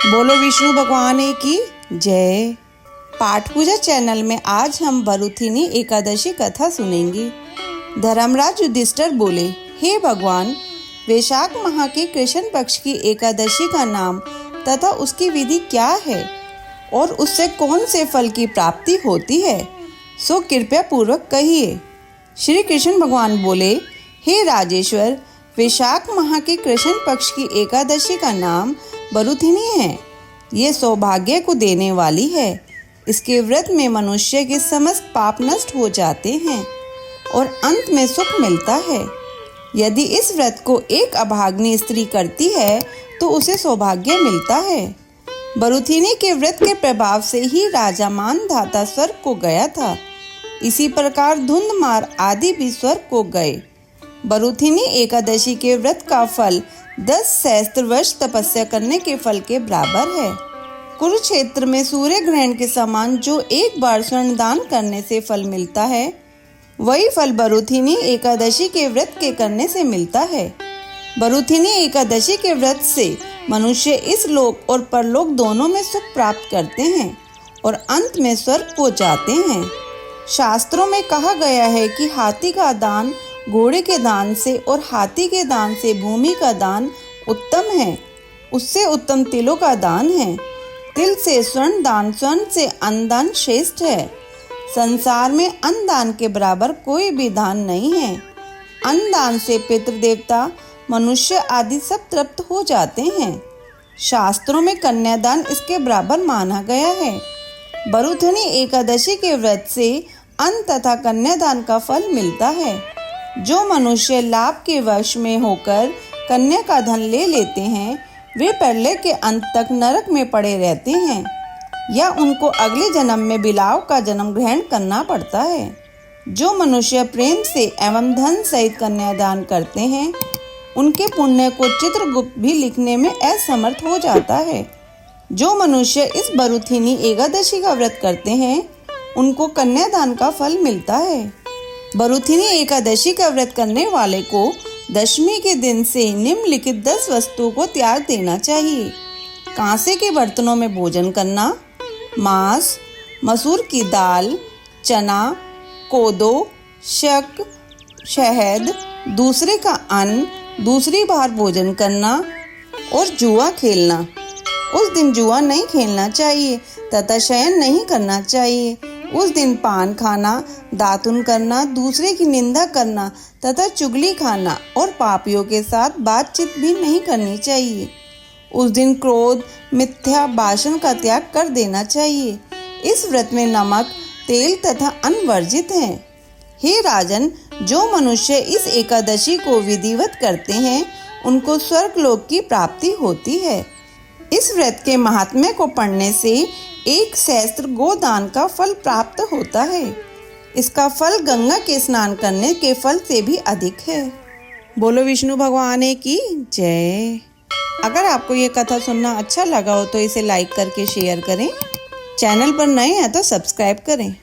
बोलो विष्णु भगवान की जय। पाठ पूजा चैनल में आज हम वरुथिनी एकादशी कथा सुनेंगे। धर्मराज युधिष्ठिर बोले, हे भगवान, वैशाख माह के कृष्ण पक्ष की एकादशी का नाम तथा उसकी विधि क्या है और उससे कौन से फल की प्राप्ति होती है, सो कृपया पूर्वक कहिए। श्री कृष्ण भगवान बोले, हे राजेश्वर, वैशाख माह के कृष्ण पक्ष की एकादशी का नाम वरुथिनी है। ये सौभाग्य को देने वाली है। इसके व्रत में मनुष्य के समस्त पाप नष्ट हो जाते हैं और अंत में सुख मिलता है। यदि इस व्रत को एक अभागिनी स्त्री करती है तो उसे सौभाग्य मिलता है। वरुथिनी के व्रत के प्रभाव से ही राजा मानधाता स्वर्ग को गया था। इसी प्रकार धुंधमार आदि भी स्वर्ग को गए। वरुथिनी एकादशी के व्रत का फल 10 सहस्त्र वर्ष तपस्या करने के फल के बराबर है। कुरुक्षेत्र में सूर्य ग्रहण के समान जो एक बार स्वर्ण दान करने से फल मिलता है, वही फल वरुथिनी एकादशी के व्रत के करने से मिलता है। वरुथिनी एकादशी के व्रत से मनुष्य इस लोक और परलोक दोनों में सुख प्राप्त करते हैं और अंत में स्वर्ग को जाते हैं। शास्त्रों में कहा गया है कि हाथी का दान घोड़े के दान से और हाथी के दान से भूमि का दान उत्तम है। उससे उत्तम तिलों का दान है। तिल से स्वर्ण दान, स्वर्ण से अन्न दान श्रेष्ठ है। संसार में अन्न दान के बराबर कोई भी दान नहीं है। अन्न दान से पितृ देवता, मनुष्य आदि सब तृप्त हो जाते हैं। शास्त्रों में कन्यादान इसके बराबर माना गया है। वरुथिनी एकादशी के व्रत से अन्न तथा कन्यादान का फल मिलता है। जो मनुष्य लाभ के वश में होकर कन्या का धन ले लेते हैं, वे प्रलय के अंत तक नरक में पड़े रहते हैं या उनको अगले जन्म में बिलाव का जन्म ग्रहण करना पड़ता है। जो मनुष्य प्रेम से एवं धन सहित कन्यादान करते हैं, उनके पुण्य को चित्रगुप्त भी लिखने में असमर्थ हो जाता है। जो मनुष्य इस वरुथिनी एकादशी का व्रत करते हैं, उनको कन्यादान का फल मिलता है। वरुथिनी एकादशी का व्रत करने वाले को दशमी के दिन से निम्नलिखित 10 वस्तुओं को त्याग देना चाहिए। कांसे के बर्तनों में भोजन करना, मांस, मसूर की दाल, चना, कोदो, शक, शहद, दूसरे का अन्न, दूसरी बार भोजन करना और जुआ खेलना। उस दिन जुआ नहीं खेलना चाहिए तथा शयन नहीं करना चाहिए। उस दिन पान खाना, दातुन करना, दूसरे की निंदा करना तथा चुगली खाना और पापियों के साथ बातचीत भी नहीं करनी चाहिए। उस दिन क्रोध, मिथ्या भाषण का त्याग कर देना चाहिए। इस व्रत में नमक, तेल तथा अन्न वर्जित है। हे राजन, जो मनुष्य इस एकादशी को विधिवत करते हैं, उनको स्वर्गलोक की प्राप्ति होती है। इस व्रत के महात्म्य को पढ़ने से 1 सहस्त्र गोदान का फल प्राप्त होता है। इसका फल गंगा के स्नान करने के फल से भी अधिक है। बोलो विष्णु भगवान की जय। अगर आपको ये कथा सुनना अच्छा लगा हो तो इसे लाइक करके शेयर करें। चैनल पर नए हैं तो सब्सक्राइब करें।